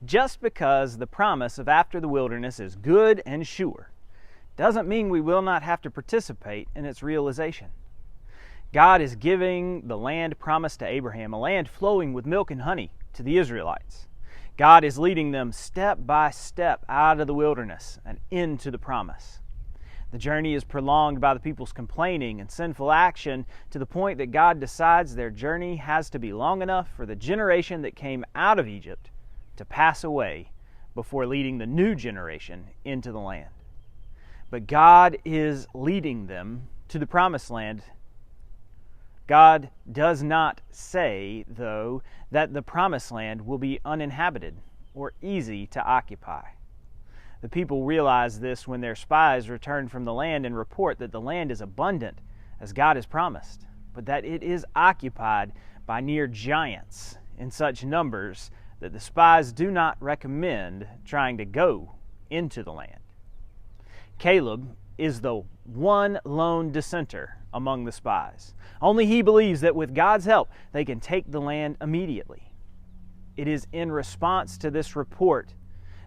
Just because the promise of after the wilderness is good and sure doesn't mean we will not have to participate in its realization. God is giving the land promised to Abraham, a land flowing with milk and honey, to the Israelites. God is leading them step by step out of the wilderness and into the promise. The journey is prolonged by the people's complaining and sinful action to the point that God decides their journey has to be long enough for the generation that came out of Egypt to pass away before leading the new generation into the land. But God is leading them to the promised land. God does not say, though, that the promised land will be uninhabited or easy to occupy. The people realize this when their spies return from the land and report that the land is abundant, as God has promised, but that it is occupied by near giants in such numbers that the spies do not recommend trying to go into the land. Caleb is the one lone dissenter among the spies. Only he believes that with God's help, they can take the land immediately. It is in response to this report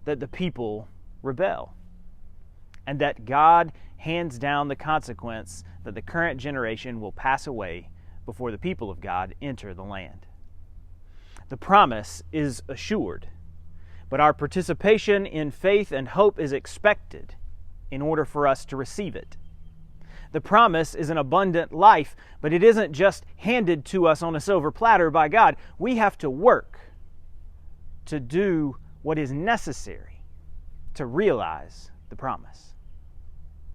that the people rebel, and that God hands down the consequence that the current generation will pass away before the people of God enter the land. The promise is assured, but our participation in faith and hope is expected in order for us to receive it. The promise is an abundant life, but it isn't just handed to us on a silver platter by God. We have to work to do what is necessary to realize the promise.